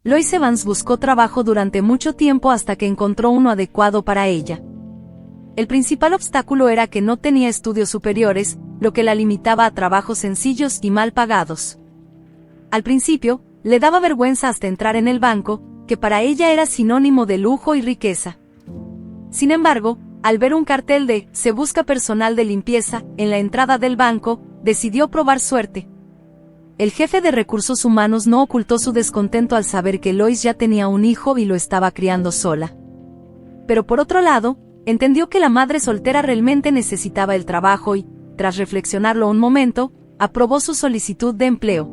Lois Evans buscó trabajo durante mucho tiempo hasta que encontró uno adecuado para ella. El principal obstáculo era que no tenía estudios superiores, lo que la limitaba a trabajos sencillos y mal pagados. Al principio, le daba vergüenza hasta entrar en el banco, que para ella era sinónimo de lujo y riqueza. Sin embargo, al ver un cartel de "Se busca personal de limpieza" en la entrada del banco, decidió probar suerte. El jefe de recursos humanos no ocultó su descontento al saber que Lois ya tenía un hijo y lo estaba criando sola. Pero por otro lado, entendió que la madre soltera realmente necesitaba el trabajo y, tras reflexionarlo un momento, aprobó su solicitud de empleo.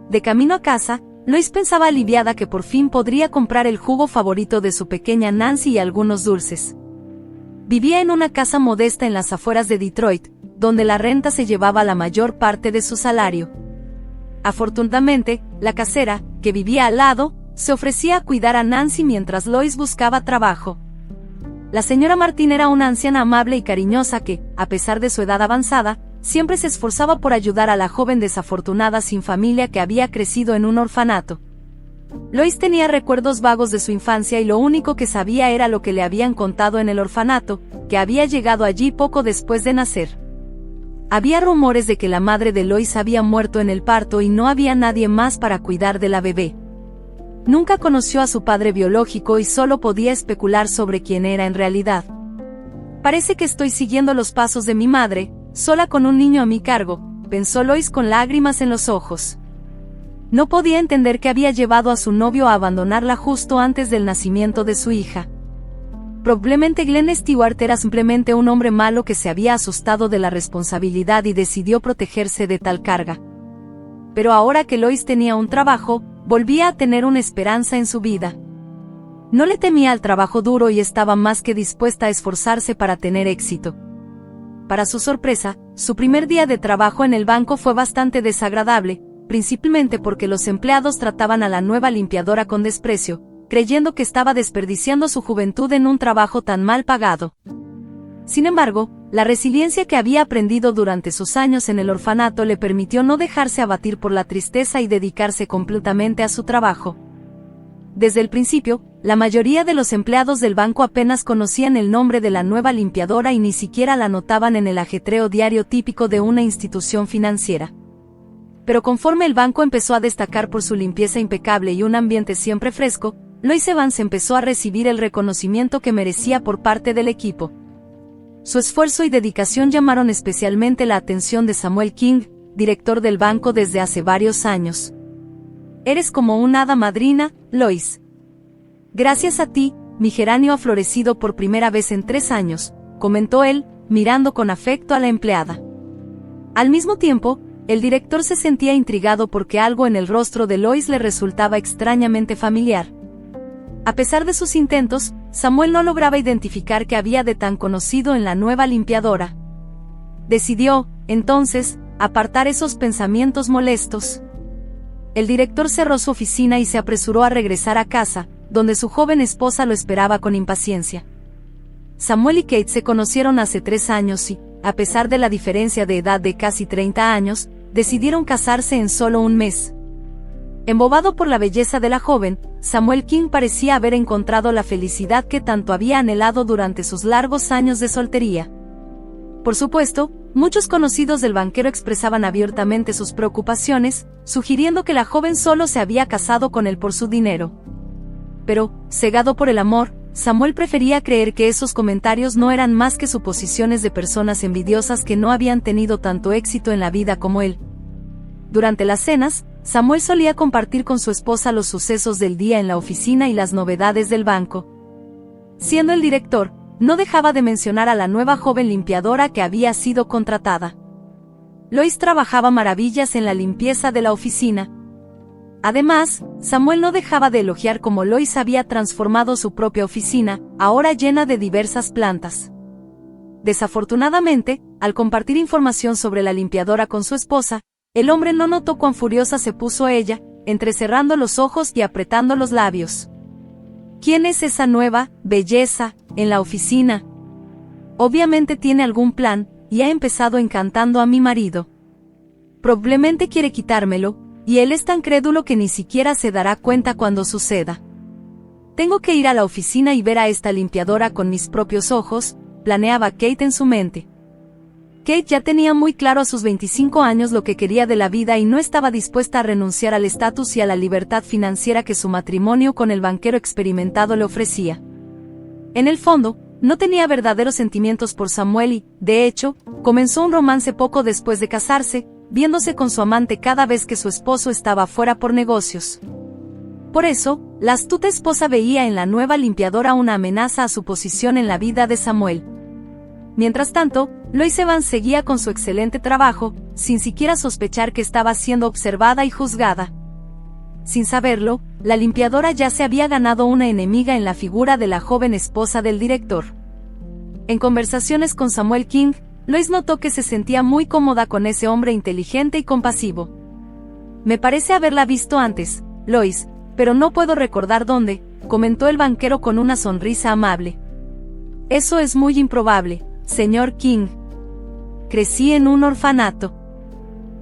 De camino a casa, Lois pensaba aliviada que por fin podría comprar el jugo favorito de su pequeña Nancy y algunos dulces. Vivía en una casa modesta en las afueras de Detroit, donde la renta se llevaba la mayor parte de su salario. Afortunadamente, la casera, que vivía al lado, se ofrecía a cuidar a Nancy mientras Lois buscaba trabajo. La señora Martin era una anciana amable y cariñosa que, a pesar de su edad avanzada, siempre se esforzaba por ayudar a la joven desafortunada sin familia que había crecido en un orfanato. Lois tenía recuerdos vagos de su infancia y lo único que sabía era lo que le habían contado en el orfanato, que había llegado allí poco después de nacer. Había rumores de que la madre de Lois había muerto en el parto y no había nadie más para cuidar de la bebé. Nunca conoció a su padre biológico y solo podía especular sobre quién era en realidad. Parece que estoy siguiendo los pasos de mi madre, sola con un niño a mi cargo, pensó Lois con lágrimas en los ojos. No podía entender qué había llevado a su novio a abandonarla justo antes del nacimiento de su hija. Probablemente Glenn Stewart era simplemente un hombre malo que se había asustado de la responsabilidad y decidió protegerse de tal carga. Pero ahora que Lois tenía un trabajo, volvía a tener una esperanza en su vida. No le temía al trabajo duro y estaba más que dispuesta a esforzarse para tener éxito. Para su sorpresa, su primer día de trabajo en el banco fue bastante desagradable, principalmente porque los empleados trataban a la nueva limpiadora con desprecio, creyendo que estaba desperdiciando su juventud en un trabajo tan mal pagado. Sin embargo, la resiliencia que había aprendido durante sus años en el orfanato le permitió no dejarse abatir por la tristeza y dedicarse completamente a su trabajo. Desde el principio, la mayoría de los empleados del banco apenas conocían el nombre de la nueva limpiadora y ni siquiera la notaban en el ajetreo diario típico de una institución financiera. Pero conforme el banco empezó a destacar por su limpieza impecable y un ambiente siempre fresco, Lois Evans empezó a recibir el reconocimiento que merecía por parte del equipo. Su esfuerzo y dedicación llamaron especialmente la atención de Samuel King, director del banco desde hace varios años. Eres como una hada madrina, Lois. Gracias a ti, mi geranio ha florecido por primera vez en 3 años, comentó él, mirando con afecto a la empleada. Al mismo tiempo, el director se sentía intrigado porque algo en el rostro de Lois le resultaba extrañamente familiar. A pesar de sus intentos, Samuel no lograba identificar qué había de tan conocido en la nueva limpiadora. Decidió, entonces, apartar esos pensamientos molestos. El director cerró su oficina y se apresuró a regresar a casa, donde su joven esposa lo esperaba con impaciencia. Samuel y Kate se conocieron hace 3 años y, a pesar de la diferencia de edad de casi 30 años, decidieron casarse en solo un mes. Embobado por la belleza de la joven, Samuel King parecía haber encontrado la felicidad que tanto había anhelado durante sus largos años de soltería. Por supuesto, muchos conocidos del banquero expresaban abiertamente sus preocupaciones, sugiriendo que la joven solo se había casado con él por su dinero. Pero, cegado por el amor, Samuel prefería creer que esos comentarios no eran más que suposiciones de personas envidiosas que no habían tenido tanto éxito en la vida como él. Durante las cenas, Samuel solía compartir con su esposa los sucesos del día en la oficina y las novedades del banco. Siendo el director, no dejaba de mencionar a la nueva joven limpiadora que había sido contratada. Lois trabajaba maravillas en la limpieza de la oficina. Además, Samuel no dejaba de elogiar cómo Lois había transformado su propia oficina, ahora llena de diversas plantas. Desafortunadamente, al compartir información sobre la limpiadora con su esposa, el hombre no notó cuán furiosa se puso ella, entrecerrando los ojos y apretando los labios. ¿Quién es esa nueva belleza en la oficina? Obviamente tiene algún plan, y ha empezado encantando a mi marido. Probablemente quiere quitármelo, y él es tan crédulo que ni siquiera se dará cuenta cuando suceda. Tengo que ir a la oficina y ver a esta limpiadora con mis propios ojos, planeaba Kate en su mente. Kate ya tenía muy claro a sus 25 años lo que quería de la vida y no estaba dispuesta a renunciar al estatus y a la libertad financiera que su matrimonio con el banquero experimentado le ofrecía. En el fondo, no tenía verdaderos sentimientos por Samuel y, de hecho, comenzó un romance poco después de casarse, viéndose con su amante cada vez que su esposo estaba fuera por negocios. Por eso, la astuta esposa veía en la nueva limpiadora una amenaza a su posición en la vida de Samuel. Mientras tanto, Lois Evans seguía con su excelente trabajo, sin siquiera sospechar que estaba siendo observada y juzgada. Sin saberlo, la limpiadora ya se había ganado una enemiga en la figura de la joven esposa del director. En conversaciones con Samuel King, Lois notó que se sentía muy cómoda con ese hombre inteligente y compasivo. Me parece haberla visto antes, Lois, pero no puedo recordar dónde, comentó el banquero con una sonrisa amable. Eso es muy improbable, señor King. Crecí en un orfanato.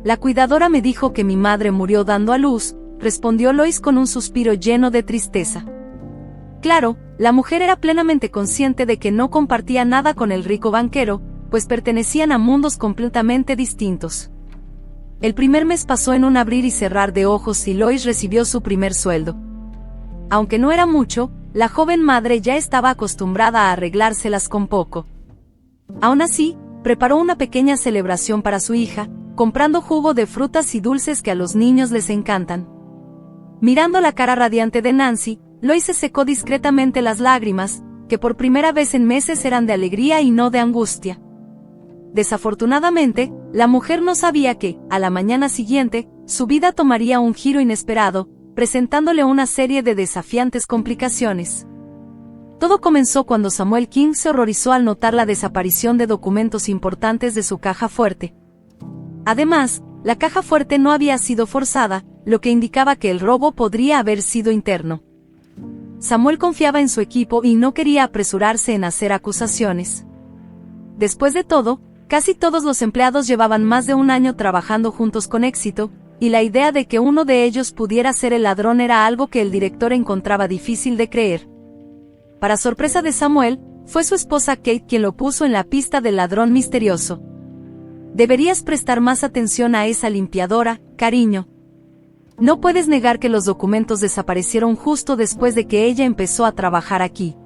La cuidadora me dijo que mi madre murió dando a luz, respondió Lois con un suspiro lleno de tristeza. Claro, la mujer era plenamente consciente de que no compartía nada con el rico banquero, pues pertenecían a mundos completamente distintos. El primer mes pasó en un abrir y cerrar de ojos y Lois recibió su primer sueldo. Aunque no era mucho, la joven madre ya estaba acostumbrada a arreglárselas con poco. Aún así, preparó una pequeña celebración para su hija, comprando jugo de frutas y dulces que a los niños les encantan. Mirando la cara radiante de Nancy, Lois se secó discretamente las lágrimas, que por primera vez en meses eran de alegría y no de angustia. Desafortunadamente, la mujer no sabía que, a la mañana siguiente, su vida tomaría un giro inesperado, presentándole una serie de desafiantes complicaciones. Todo comenzó cuando Samuel King se horrorizó al notar la desaparición de documentos importantes de su caja fuerte. Además, la caja fuerte no había sido forzada, lo que indicaba que el robo podría haber sido interno. Samuel confiaba en su equipo y no quería apresurarse en hacer acusaciones. Después de todo, casi todos los empleados llevaban más de un año trabajando juntos con éxito, y la idea de que uno de ellos pudiera ser el ladrón era algo que el director encontraba difícil de creer. Para sorpresa de Samuel, fue su esposa Kate quien lo puso en la pista del ladrón misterioso. Deberías prestar más atención a esa limpiadora, cariño. No puedes negar que los documentos desaparecieron justo después de que ella empezó a trabajar aquí.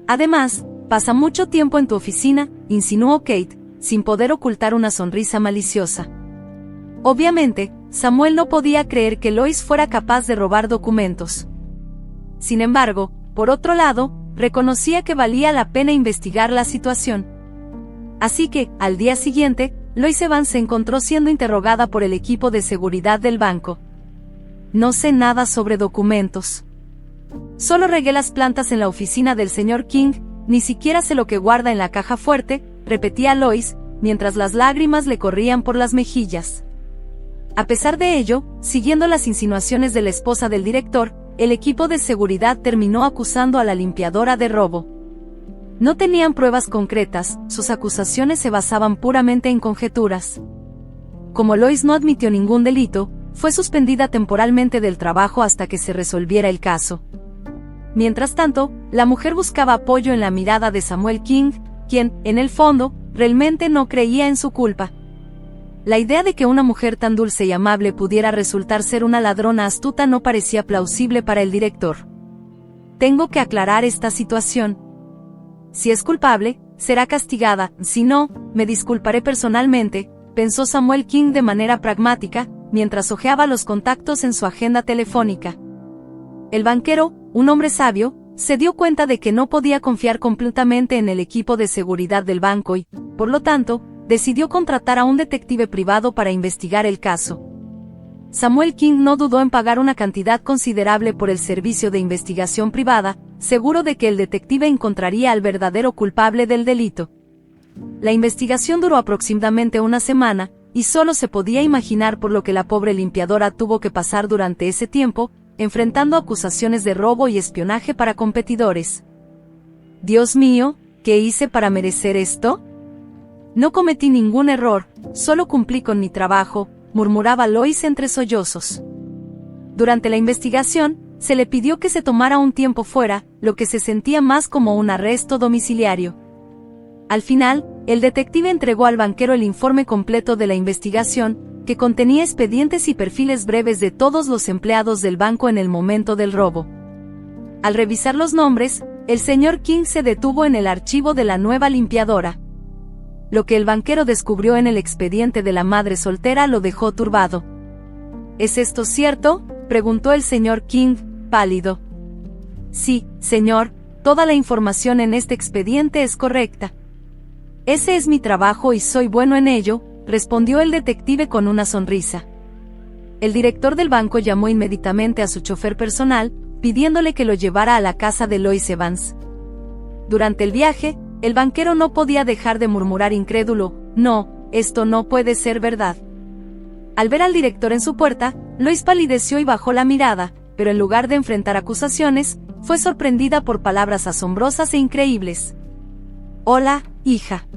Además, pasa mucho tiempo en tu oficina, insinuó Kate, sin poder ocultar una sonrisa maliciosa. Obviamente, Samuel no podía creer que Lois fuera capaz de robar documentos. Sin embargo, por otro lado, reconocía que valía la pena investigar la situación. Así que, al día siguiente, Lois Evans se encontró siendo interrogada por el equipo de seguridad del banco. No sé nada sobre documentos. Solo regué las plantas en la oficina del señor King, ni siquiera sé lo que guarda en la caja fuerte, repetía Lois, mientras las lágrimas le corrían por las mejillas. A pesar de ello, siguiendo las insinuaciones de la esposa del director, el equipo de seguridad terminó acusando a la limpiadora de robo. No tenían pruebas concretas, sus acusaciones se basaban puramente en conjeturas. Como Lois no admitió ningún delito, fue suspendida temporalmente del trabajo hasta que se resolviera el caso. Mientras tanto, la mujer buscaba apoyo en la mirada de Samuel King, quien, en el fondo, realmente no creía en su culpa. La idea de que una mujer tan dulce y amable pudiera resultar ser una ladrona astuta no parecía plausible para el director. Tengo que aclarar esta situación. Si es culpable, será castigada, si no, me disculparé personalmente, pensó Samuel King de manera pragmática, mientras hojeaba los contactos en su agenda telefónica. El banquero, un hombre sabio, se dio cuenta de que no podía confiar completamente en el equipo de seguridad del banco y, por lo tanto, decidió contratar a un detective privado para investigar el caso. Samuel King no dudó en pagar una cantidad considerable por el servicio de investigación privada, seguro de que el detective encontraría al verdadero culpable del delito. La investigación duró aproximadamente una semana, y solo se podía imaginar por lo que la pobre limpiadora tuvo que pasar durante ese tiempo, enfrentando acusaciones de robo y espionaje para competidores. Dios mío, ¿qué hice para merecer esto? No cometí ningún error, solo cumplí con mi trabajo, murmuraba Lois entre sollozos. Durante la investigación, se le pidió que se tomara un tiempo fuera, lo que se sentía más como un arresto domiciliario. Al final, el detective entregó al banquero el informe completo de la investigación, que contenía expedientes y perfiles breves de todos los empleados del banco en el momento del robo. Al revisar los nombres, el señor King se detuvo en el archivo de la nueva limpiadora. Lo que el banquero descubrió en el expediente de la madre soltera lo dejó turbado. ¿Es esto cierto?, preguntó el señor King, pálido. Sí, señor, toda la información en este expediente es correcta. Ese es mi trabajo y soy bueno en ello, respondió el detective con una sonrisa. El director del banco llamó inmediatamente a su chofer personal, pidiéndole que lo llevara a la casa de Lois Evans. Durante el viaje, el banquero no podía dejar de murmurar incrédulo: no, esto no puede ser verdad. Al ver al director en su puerta, Lois palideció y bajó la mirada, pero en lugar de enfrentar acusaciones, fue sorprendida por palabras asombrosas e increíbles. Hola, hija.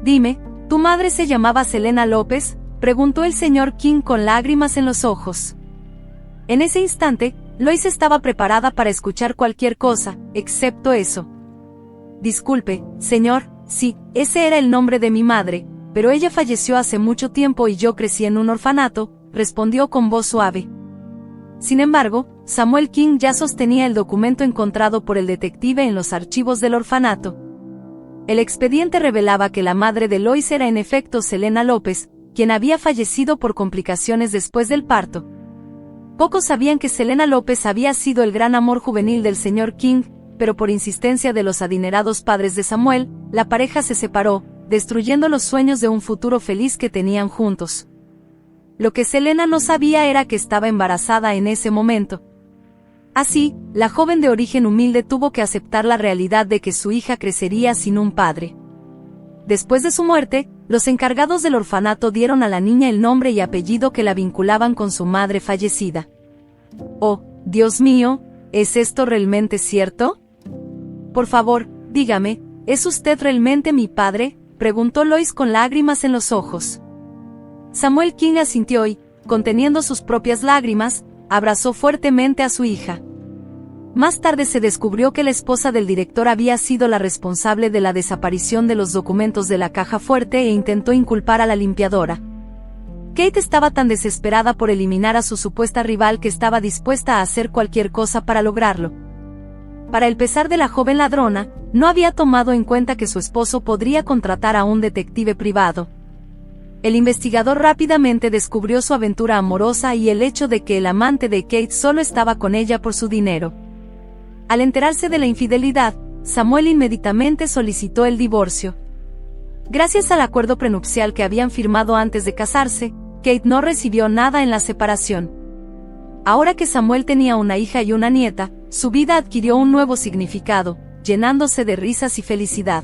Dime, ¿tu madre se llamaba Selena López?, preguntó el señor King con lágrimas en los ojos. En ese instante, Lois estaba preparada para escuchar cualquier cosa, excepto eso. Disculpe, señor, sí, ese era el nombre de mi madre, pero ella falleció hace mucho tiempo y yo crecí en un orfanato, respondió con voz suave. Sin embargo, Samuel King ya sostenía el documento encontrado por el detective en los archivos del orfanato. El expediente revelaba que la madre de Lois era en efecto Selena López, quien había fallecido por complicaciones después del parto. Pocos sabían que Selena López había sido el gran amor juvenil del señor King, pero por insistencia de los adinerados padres de Samuel, la pareja se separó, destruyendo los sueños de un futuro feliz que tenían juntos. Lo que Selena no sabía era que estaba embarazada en ese momento. Así, la joven de origen humilde tuvo que aceptar la realidad de que su hija crecería sin un padre. Después de su muerte, los encargados del orfanato dieron a la niña el nombre y apellido que la vinculaban con su madre fallecida. Oh, Dios mío, ¿es esto realmente cierto? Por favor, dígame, ¿es usted realmente mi padre?, preguntó Lois con lágrimas en los ojos. Samuel King asintió y, conteniendo sus propias lágrimas, abrazó fuertemente a su hija. Más tarde se descubrió que la esposa del director había sido la responsable de la desaparición de los documentos de la caja fuerte e intentó inculpar a la limpiadora. Kate estaba tan desesperada por eliminar a su supuesta rival que estaba dispuesta a hacer cualquier cosa para lograrlo. Para el pesar de la joven ladrona, no había tomado en cuenta que su esposo podría contratar a un detective privado. El investigador rápidamente descubrió su aventura amorosa y el hecho de que el amante de Kate solo estaba con ella por su dinero. Al enterarse de la infidelidad, Samuel inmediatamente solicitó el divorcio. Gracias al acuerdo prenupcial que habían firmado antes de casarse, Kate no recibió nada en la separación. Ahora que Samuel tenía una hija y una nieta, su vida adquirió un nuevo significado, llenándose de risas y felicidad.